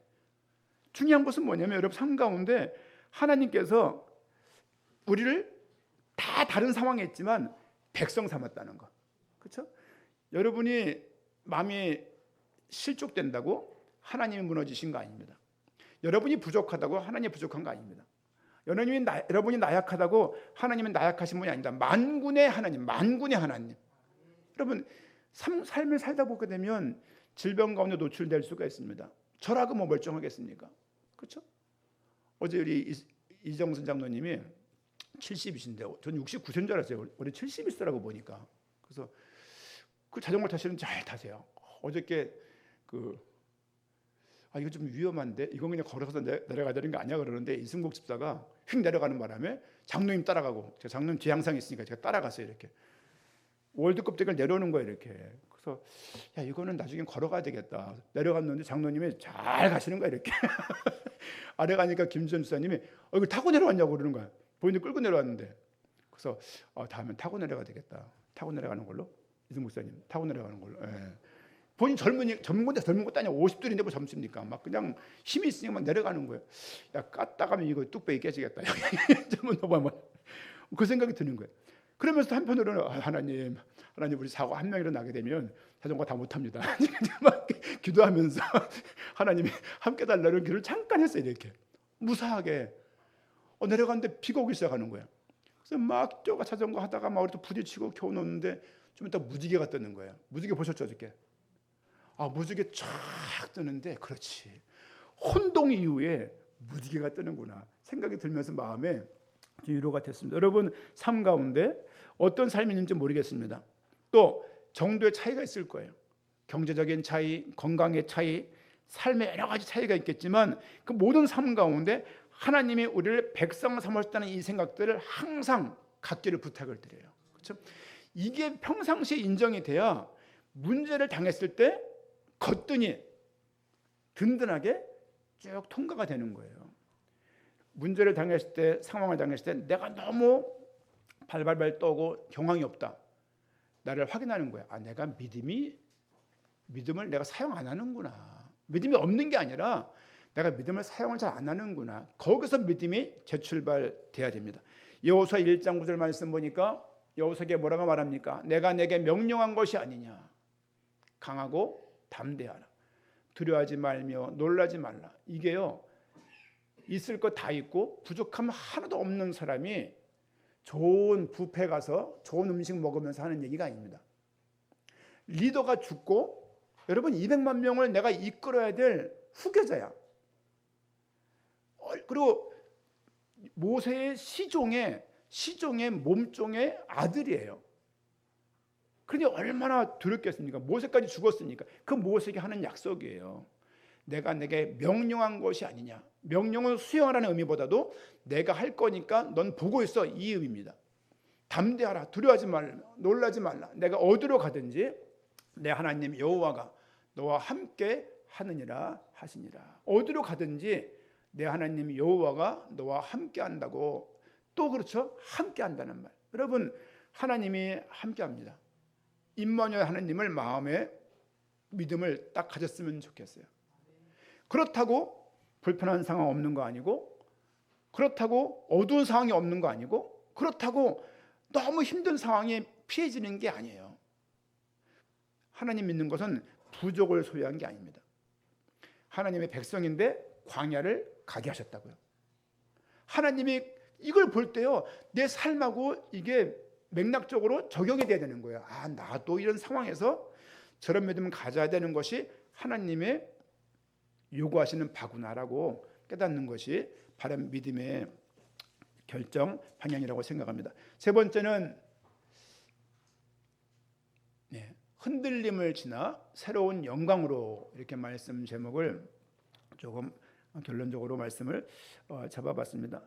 중요한 것은 뭐냐면 여러분 삶 가운데 하나님께서 우리를 다 다른 상황에 있지만 백성 삼았다는 거. 그렇죠? 여러분이 마음이 실족된다고 하나님이 무너지신 거 아닙니다. 여러분이 부족하다고 하나님이 부족한 거 아닙니다. 여러분이 나약하다고 하나님은 나약하신 분이 아닙니다. 만군의 하나님. 여러분 삶을 살다 보게 되면 질병 가운데 노출될 수가 있습니다. 저라고 뭐 멀쩡하겠습니까? 그렇죠? 어제 우리 이정선 장로님이 70이신데 저는 69세인 줄 알았어요. 우리 70이시더라고 보니까. 그래서 그 자전거 타시는 잘 타세요. 어저께 이거 좀 위험한데 이건 그냥 걸어서 내려가야 되는 거 아니야 그러는데 이승복 집사가 휙 내려가는 바람에 장로님 따라가고, 제가 장로님 뒤에 항상 있으니까 제가 따라갔어요. 이렇게 월드컵 대결 내려오는 거예요. 이렇게. 그래서 야 이거는 나중에 걸어가야 되겠다. 내려갔는데 장로님이 잘 가시는 거야. 이렇게 아래 가니까 김지현 집사님이 이거 타고 내려왔냐고 그러는 거야. 본인이 끌고 내려왔는데. 그래서 다음엔 타고 내려가야 되겠다. 타고 내려가는 걸로. 이승복 집사님 타고 내려가는 걸로. 예. 본인 젊은 것도 아니야. 50들인데 뭐 젊습니까? 막 그냥 힘이 있으니까 막 내려가는 거예요. 야 깠다가면 이거 뚝배기 깨지겠다. 잘못 넘어가면 그 생각이 드는 거예요. 그러면서 한편으로는 하나님 우리 사고 한 명이라도 나게 되면 자전거 다 못합니다. 막 기도하면서 하나님이 함께 달라는 기도를 잠깐 했어요. 이렇게 무사하게 내려갔는데 비가 오기 시작하는 거예요. 그래서 막 뛰어가 자전거 하다가 막 또 부딪히고 겨우 놓는데 좀 이따 무지개가 뜨는 거예요. 무지개 보셨죠? 어저께? 무지개 쫙 뜨는데, 그렇지, 혼동 이후에 무지개가 뜨는구나 생각이 들면서 마음에 위로가 됐습니다. 여러분 삶 가운데 어떤 삶이 있는지 모르겠습니다. 또 정도의 차이가 있을 거예요. 경제적인 차이, 건강의 차이, 삶의 여러 가지 차이가 있겠지만 그 모든 삶 가운데 하나님이 우리를 백성 삼으셨다는 이 생각들을 항상 갖기를 부탁을 드려요. 그렇죠? 이게 평상시에 인정이 돼야 문제를 당했을 때 거뜬히 든든하게 쭉 통과가 되는 거예요. 문제를 당했을 때, 상황을 당했을 때 내가 너무 발발발 떠고 경황이 없다. 나를 확인하는 거야. 내가 믿음을 내가 사용 안 하는구나. 믿음이 없는 게 아니라 내가 믿음을 사용을 잘 안 하는구나. 거기서 믿음이 재출발돼야 됩니다. 여호수아 1장 9절 말씀 보니까 여호수아에게 뭐라고 말합니까? 내가 내게 명령한 것이 아니냐. 강하고 담대하라. 두려워하지 말며 놀라지 말라. 이게요, 있을 것 다 있고 부족함 하나도 없는 사람이 좋은 뷔페 가서 좋은 음식 먹으면서 하는 얘기가 아닙니다. 리더가 죽고 여러분 200만 명을 내가 이끌어야 될 후계자야. 그리고 모세의 시종의 몸종의 아들이에요. 그러니 얼마나 두렵겠습니까? 모세까지 죽었으니까. 그 모세에게 하는 약속이에요. 내가 내게 명령한 것이 아니냐. 명령은 수행하라는 의미보다도 내가 할 거니까 넌 보고 있어, 이 의미입니다. 담대하라. 두려워하지 말라. 놀라지 말라. 내가 어디로 가든지 내 하나님 여호와가 너와 함께 하느니라 하시니라. 어디로 가든지 내 하나님 여호와가 너와 함께 한다고. 또 그렇죠? 함께 한다는 말. 여러분 하나님이 함께 합니다. 임마누엘 하나님을 마음에 믿음을 딱 가졌으면 좋겠어요. 그렇다고 불편한 상황 없는 거 아니고, 그렇다고 어두운 상황이 없는 거 아니고, 그렇다고 너무 힘든 상황에 피해지는 게 아니에요. 하나님 믿는 것은 부족을 소유한 게 아닙니다. 하나님의 백성인데 광야를 가게 하셨다고요. 하나님이 이걸 볼 때요, 내 삶하고 이게 맥락적으로 적용이 돼야 되는 거예요. 나도 이런 상황에서 저런 믿음을 가져야 되는 것이 하나님의 요구하시는 바구나라고 깨닫는 것이 바른 믿음의 결정 방향이라고 생각합니다. 세 번째는 흔들림을 지나 새로운 영광으로, 이렇게 말씀 제목을 조금 결론적으로 말씀을 잡아봤습니다.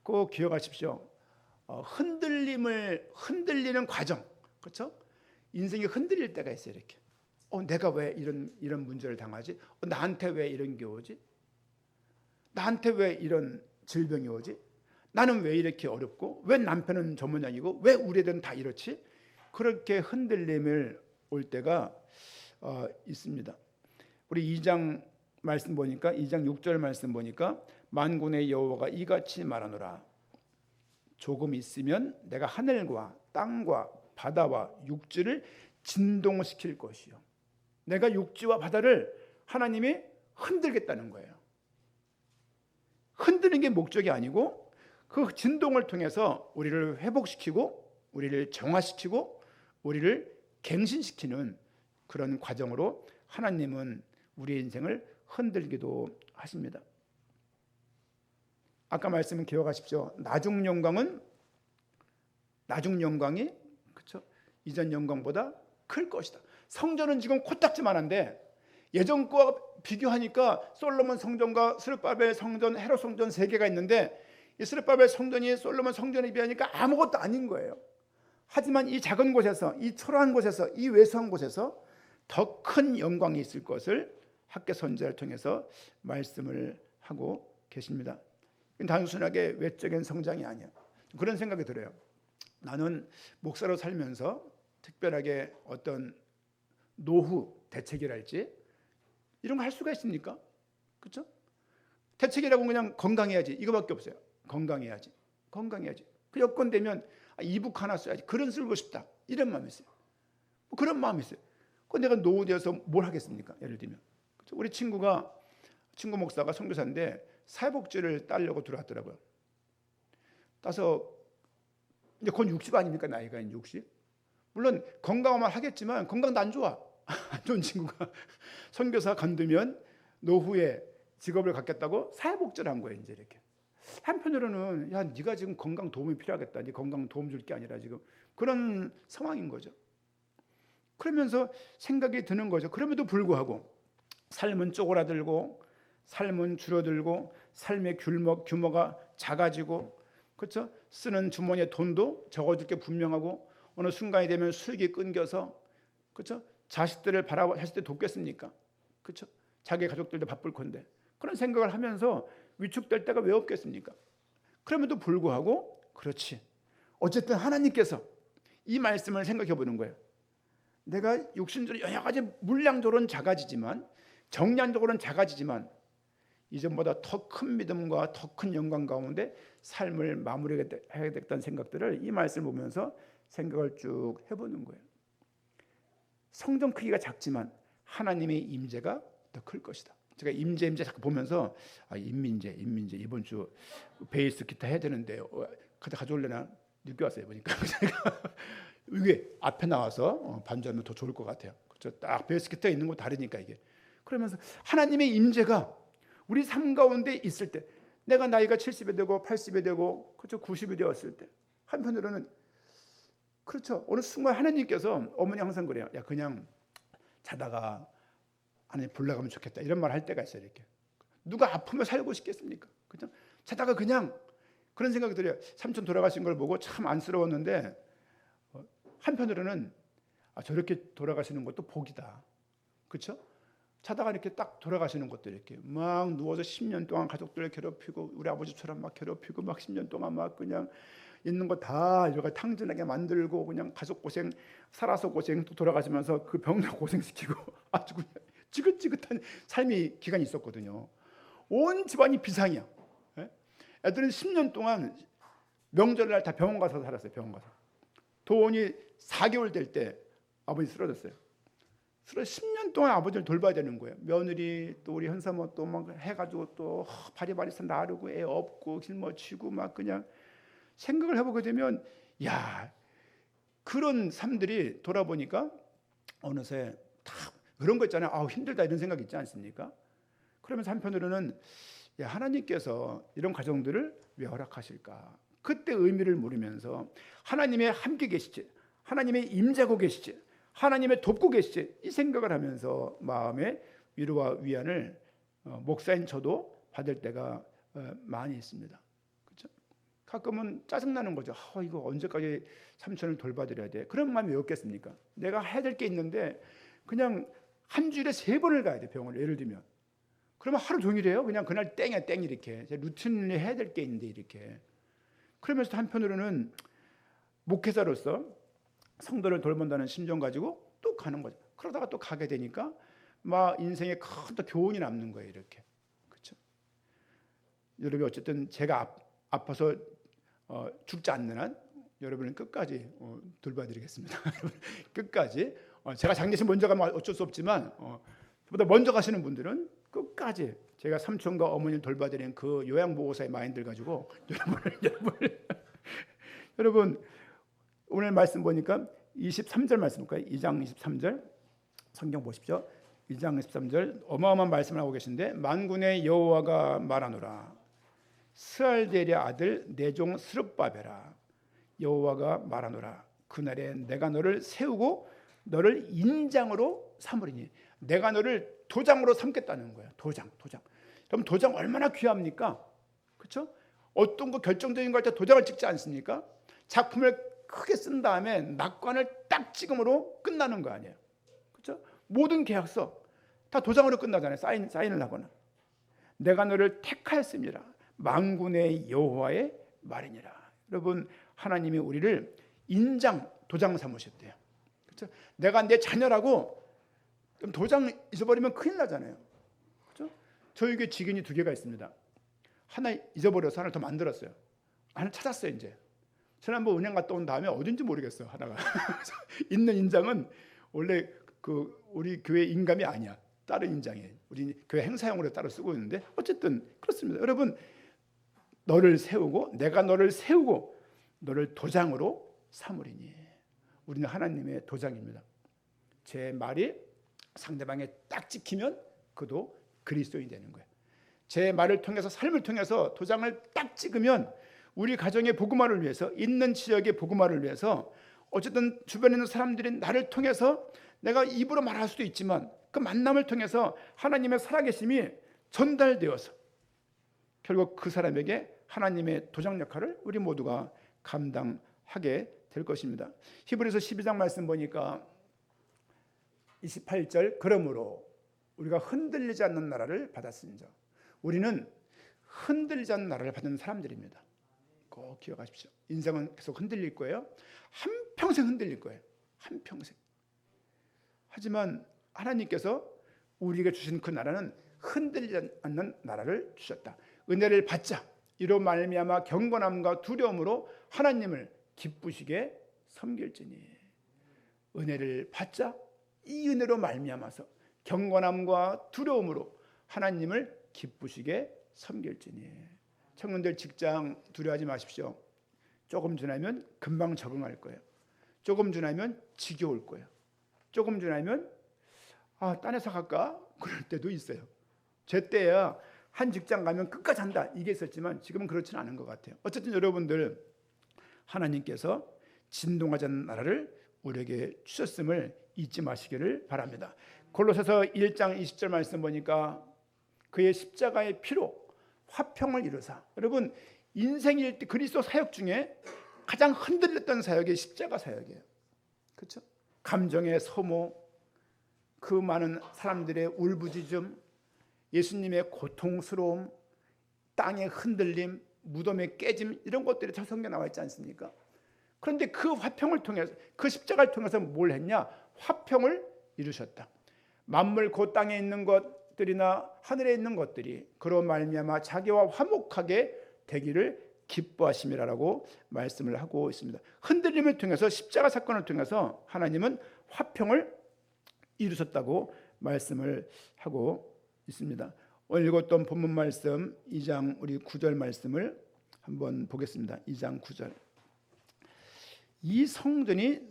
꼭 기억하십시오. 흔들리는 과정, 그렇죠? 인생이 흔들릴 때가 있어요. 이렇게 내가 왜 이런 문제를 당하지? 나한테 왜 이런 게 오지? 나한테 왜 이런 질병이 오지? 나는 왜 이렇게 어렵고, 왜 남편은 저 모양이고, 왜 우리 애들은 다 이렇지? 그렇게 흔들림을 올 때가 있습니다. 우리 2장 말씀 보니까, 2장 6절 말씀 보니까 만군의 여호와가 이같이 말하노라. 조금 있으면 내가 하늘과 땅과 바다와 육지를 진동시킬 것이요. 내가 육지와 바다를 하나님이 흔들겠다는 거예요. 흔드는 게 목적이 아니고 그 진동을 통해서 우리를 회복시키고 우리를 정화시키고 우리를 갱신시키는 그런 과정으로 하나님은 우리의 인생을 흔들기도 하십니다. 아까 말씀은 기억하십시오. 나중 영광이 그렇죠? 이전 영광보다 클 것이다. 성전은 지금 코딱지만한데 예전 거와 비교하니까 솔로몬 성전과 스룹바벨 성전, 헤롯 성전 세 개가 있는데 이 스룹바벨 성전이 솔로몬 성전에 비하니까 아무것도 아닌 거예요. 하지만 이 작은 곳에서, 이 초라한 곳에서, 이 왜소한 곳에서 더 큰 영광이 있을 것을 학개 선지자를 통해서 말씀을 하고 계십니다. 단순하게 외적인 성장이 아니야. 그런 생각이 들어요. 나는 목사로 살면서 특별하게 어떤 노후 대책이랄지 이런 거 할 수가 있습니까? 그렇죠? 대책이라고 그냥 건강해야지 이거밖에 없어요. 건강해야지. 그 여건 되면 이북 하나 써야지. 글은 쓰고 싶다. 이런 마음이 있어요. 그런 마음이 있어요. 그 내가 노후되어서 뭘 하겠습니까? 예를 들면 그렇죠? 우리 친구 목사가 선교사인데 사회복지를 따려고 들어왔더라고요. 따서 이제 곧 60 아닙니까? 나이가 60. 물론 건강하면 하겠지만 건강도 안 좋아. 안 좋은 친구가 선교사 간두면 노후에 직업을 갖겠다고 사회복지를 한 거예요. 이제 이렇게. 한편으로는 야 네가 지금 건강 도움이 필요하겠다. 네 건강 도움 줄 게 아니라 지금 그런 상황인 거죠. 그러면서 생각이 드는 거죠. 그럼에도 불구하고 삶은 쪼그라들고 삶은 줄어들고 삶의 규모가 작아지고 그렇죠? 쓰는 주머니에 돈도 적어질 게 분명하고 어느 순간이 되면 수익이 끊겨서 그렇죠? 자식들을 바라봤을 때 돕겠습니까? 그렇죠? 자기 가족들도 바쁠 건데 그런 생각을 하면서 위축될 때가 왜 없겠습니까? 그럼에도 불구하고 그렇지. 어쨌든 하나님께서 이 말씀을 생각해 보는 거예요. 내가 육신적으로 여러 가지 물량적으로는 작아지지만 정량적으로는 작아지지만 이전보다 더 큰 믿음과 더 큰 영광 가운데 삶을 마무리해야겠다는 생각들을 이 말씀을 보면서 생각을 쭉 해보는 거예요. 성전 크기가 작지만 하나님의 임재가 더 클 것이다. 제가 임재 자꾸 보면서 임민재 이번 주 베이스 기타 해야 되는데 가져올래나 늦게 왔어요 보니까 이게 앞에 나와서 반주하면 더 좋을 것 같아요. 그렇죠? 딱 베이스 기타 있는 거 다르니까 이게 그러면서 하나님의 임재가 우리 삶 가운데 있을 때 내가 나이가 70이 되고 80이 되고 그렇죠 90이 되었을 때 한편으로는 그렇죠 어느 순간 하나님께서 어머니 항상 그래요. 야 그냥 자다가 하나님 불러가면 좋겠다 이런 말 할 때가 있어요. 이렇게 누가 아프면 살고 싶겠습니까? 그렇죠? 자다가 그냥 그런 생각이 들어요. 삼촌 돌아가신 걸 보고 참 안쓰러웠는데 한편으로는 저렇게 돌아가시는 것도 복이다. 그렇죠? 자다가 이렇게 딱 돌아가시는 것도 이렇게 막 누워서 10년 동안 가족들을 괴롭히고 우리 아버지처럼 막 괴롭히고 막 10년 동안 막 그냥 있는 거 다 이렇게 탕진하게 만들고 그냥 가족 고생 살아서 고생 또 돌아가시면서 그 병도 고생시키고 아주 그냥 지긋지긋한 삶이 기간이 있었거든요. 온 집안이 비상이야. 애들은 10년 동안 명절날 다 병원 가서 살았어요. 병원 가서 돈이 4개월 될 때 아버지 쓰러졌어요. 10년 동안 아버지를 돌봐야 되는 거예요. 며느리 또 우리 현사모 또 막 해가지고 또 바리바리서 나르고 애 업고 짊어지고 막 그냥 생각을 해보게 되면 야 그런 삶들이 돌아보니까 어느새 다 그런 거 있잖아요. 힘들다 이런 생각 있지 않습니까? 그러면서 한편으로는 야 하나님께서 이런 가정들을 왜 허락하실까? 그때 의미를 물으면서 하나님의 함께 계시지, 하나님의 임재하고 계시지, 하나님의 돕고 계시지 이 생각을 하면서 마음의 위로와 위안을 목사인 저도 받을 때가 많이 있습니다. 그렇죠? 가끔은 짜증나는 거죠. 이거 언제까지 삼촌을 돌봐드려야 돼? 그런 마음이 왜 없겠습니까? 내가 해야 될 게 있는데 그냥 한 주일에 3번을 가야 돼 병원을 예를 들면. 그러면 하루 종일이에요. 그냥 그날 땡이야 땡 이렇게 루틴을 해야 될 게 있는데 이렇게. 그러면서 한편으로는 목회자로서 성도를 돌본다는 심정 가지고 또 가는 거죠. 그러다가 또 가게 되니까 막 인생에 큰 또 교훈이 남는 거예요. 이렇게. 그렇죠? 여러분 어쨌든 제가 아파서 죽지 않는 한 여러분은 끝까지 돌봐드리겠습니다. 끝까지 제가 장례식 먼저 가면 어쩔 수 없지만 보다 먼저 가시는 분들은 끝까지 제가 삼촌과 어머니를 돌봐드리는 그 요양보호사의 마인드를 가지고 여러분 오늘 말씀 보니까 23절 말씀 볼까요? 2장 23절 성경 보십시오. 2장 23절 어마어마한 말씀을 하고 계신데 만군의 여호와가 말하노라 스알델의 아들 내 종 스룹바벨아 여호와가 말하노라 그날에 내가 너를 세우고 너를 인장으로 삼으리니 내가 너를 도장으로 삼겠다는 거예요. 도장. 그럼 도장 얼마나 귀합니까? 그렇죠? 어떤 거 결정적인 거 할 때 도장을 찍지 않습니까? 작품을 크게 쓴 다음에 낙관을 딱 찍음으로 끝나는 거 아니에요. 그렇죠? 모든 계약서 다 도장으로 끝나잖아요. 사인을 하거나. 내가 너를 택하였습니다. 만군의 여호와의 말이니라. 여러분, 하나님이 우리를 인장, 도장 삼으셨대요. 그렇죠? 내가 내 자녀라고 도장 잊어버리면 큰일 나잖아요. 그렇죠? 저에게 직인이 2개가 있습니다. 하나 잊어버려서 하나를 더 만들었어요. 하나 찾았어요. 이제 지난번 은행 갔다 온 다음에 어딘지 모르겠어요. 하나가 있는 인장은 원래 우리 교회 인감이 아니야. 다른 인장이에요. 우리 교회 행사용으로 따로 쓰고 있는데 어쨌든 그렇습니다. 여러분, 너를 세우고 내가 너를 세우고 너를 도장으로 삼으리니. 우리는 하나님의 도장입니다. 제 말이 상대방에 딱 찍히면 그도 그리스도인이 되는 거예요. 제 말을 통해서, 삶을 통해서 도장을 딱 찍으면 우리 가정의 복음화를 위해서, 있는 지역의 복음화를 위해서, 어쨌든 주변에 있는 사람들이 나를 통해서, 내가 입으로 말할 수도 있지만 그 만남을 통해서 하나님의 살아계심이 전달되어서 결국 그 사람에게 하나님의 도장 역할을 우리 모두가 감당하게 될 것입니다. 히브리서 12장 말씀 보니까 28절, 그러므로 우리가 흔들리지 않는 나라를 받았으니. 우리는 흔들리지 않는 나라를 받은 사람들입니다. 꼭 기억하십시오. 인생은 계속 흔들릴 거예요. 한평생 흔들릴 거예요. 한평생. 하지만 하나님께서 우리에게 주신 그 나라는 흔들리지 않는 나라를 주셨다. 은혜를 받자. 이로 말미암아 경건함과 두려움으로 하나님을 기쁘시게 섬길지니. 은혜를 받자. 이 은혜로 말미암아서 경건함과 두려움으로 하나님을 기쁘시게 섬길지니. 청년들 직장 두려워하지 마십시오. 조금 지나면 금방 적응할 거예요. 조금 지나면 지겨울 거예요. 조금 지나면 딴 회사 갈까? 그럴 때도 있어요. 제 때야 한 직장 가면 끝까지 한다 이게 있었지만 지금은 그렇지는 않은 것 같아요. 어쨌든 여러분들, 하나님께서 진동하지 않는 나라를 우리에게 주셨음을 잊지 마시기를 바랍니다. 골로새서 1장 20절 말씀 보니까 그의 십자가의 피로 화평을 이루사. 여러분, 인생일 때 그리스도 사역 중에 가장 흔들렸던 사역이 십자가 사역이에요. 그렇죠? 감정의 소모, 그 많은 사람들의 울부짖음, 예수님의 고통스러움, 땅의 흔들림, 무덤의 깨짐, 이런 것들이 다 성경에 나와 있지 않습니까? 그런데 그 화평을 통해서, 그 십자가를 통해서 뭘 했냐? 화평을 이루셨다. 만물 그 땅에 있는 것들이나 하늘에 있는 것들이 그로 말미암아 자기와 화목하게 되기를 기뻐하심이라고 말씀을 하고 있습니다. 흔들림을 통해서, 십자가 사건을 통해서 하나님은 화평을 이루셨다고 말씀을 하고 있습니다. 오늘 읽었던 본문 말씀 2장 우리 9절 말씀을 한번 보겠습니다. 2장 9절. 이 성전이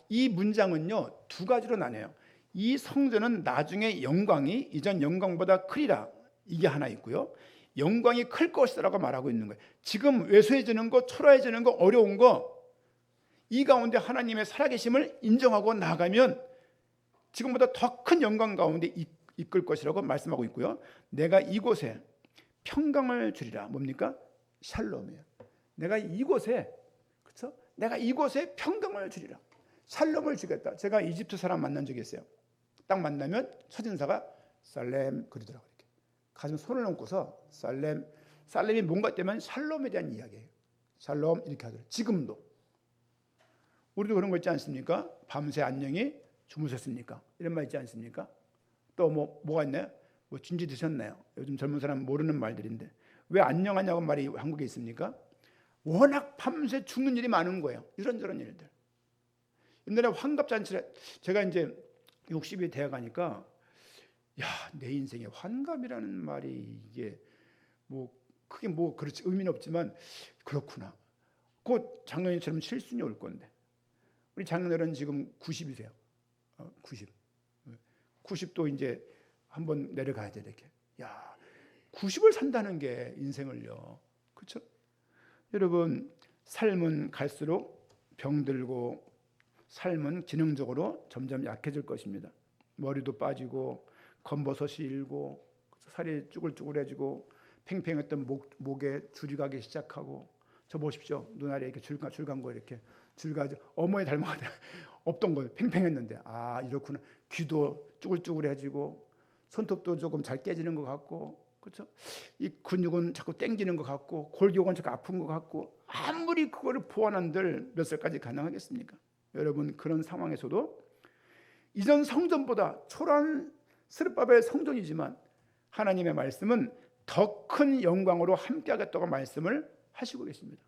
이 문장은요 2가지로 나뉘어요. 이 성전은 나중에 영광이 이전 영광보다 크리라, 이게 하나 있고요. 영광이 클 것이라고 말하고 있는 거예요. 지금 왜소해지는 거, 초라해지는 거, 어려운 거, 이 가운데 하나님의 살아계심을 인정하고 나가면 지금보다 더 큰 영광 가운데 이끌 것이라고 말씀하고 있고요. 내가 이곳에 평강을 주리라. 뭡니까? 샬롬이에요. 내가 이곳에, 그렇죠? 내가 이곳에 평강을 주리라. 샬롬을 주겠다. 제가 이집트 사람 만난 적이 있어요. 딱 만나면 첫인사가 살렘 그러더라고요. 이렇게 가슴 손을 얹고서 살렘이 뭔가 때문에 샬롬에 대한 이야기예요. 샬롬 이렇게 하더라고요. 지금도 우리도 그런 거 있지 않습니까? 밤새 안녕히 주무셨습니까? 이런 말 있지 않습니까? 또 뭐가 있나요? 뭐 진지 드셨나요? 요즘 젊은 사람 모르는 말들인데 왜 안녕하냐고 말이 한국에 있습니까? 워낙 밤새 죽는 일이 많은 거예요. 이런저런 일들. 옛날에 환갑잔치를, 제가 이제 60이 되어 가니까 내 인생에 환갑이라는 말이 이게 뭐 크게 뭐 그렇지 의미는 없지만 그렇구나. 곧 작년처럼 칠순이 올 건데 우리 장녀들은 지금 90이세요. 90도 이제 한번 내려가야 돼 이렇게. 90을 산다는 게 인생을요. 그렇죠? 여러분, 삶은 갈수록 병들고 삶은 기능적으로 점점 약해질 것입니다. 머리도 빠지고 검버섯이 일고 살이 쭈글쭈글해지고 팽팽했던 목에 줄이 가기 시작하고, 저 보십시오. 눈알에 이렇게 줄간 거 이렇게 줄가지고 어머니 닮아가다 없던 거 팽팽했는데, 아 이렇구나. 귀도 쭈글쭈글해지고 손톱도 조금 잘 깨지는 것 같고, 그렇죠? 이 근육은 자꾸 땡기는 것 같고 골격은 자꾸 아픈 것 같고, 아무리 그거를 보완한들 몇 살까지 가능하겠습니까? 여러분, 그런 상황에서도 이전 성전보다 초라한 스룹바벨 성전이지만 하나님의 말씀은 더 큰 영광으로 함께하겠다고 말씀을 하시고 계십니다.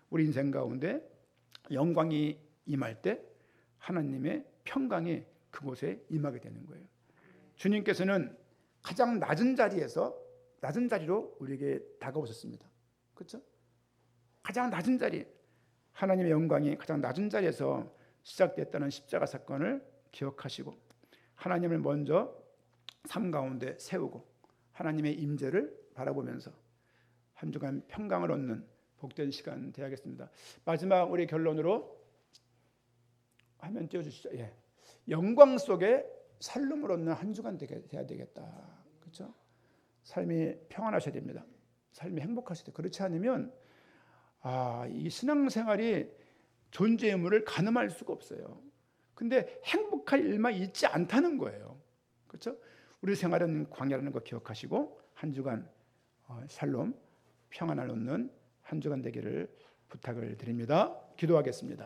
우리 인생 가운데 영광이 임할 때 하나님의 평강이 그곳에 임하게 되는 거예요. 주님께서는 가장 낮은 자리로 우리에게 다가오셨습니다. 그렇죠? 가장 낮은 자리, 하나님의 영광이 가장 낮은 자리에서 시작됐다는 십자가 사건을 기억하시고, 하나님을 먼저 삶 가운데 세우고 하나님의 임재를 바라보면서 한 주간 평강을 얻는 복된 시간 되야겠습니다. 마지막 우리 결론으로 화면 띄워주시죠. 예. 영광 속에 살림을 얻는 한 주간 돼야 되겠다. 그렇죠? 삶이 평안하셔야 됩니다. 삶이 행복하셔야 돼요. 그렇지 않으면 이 신앙생활이 존재 의무를 가늠할 수가 없어요. 근데 행복할 일만 있지 않다는 거예요. 그렇죠? 우리 생활은 광야라는 거 기억하시고 한 주간 샬롬 평안을 얻는 한 주간 되기를 부탁을 드립니다. 기도하겠습니다.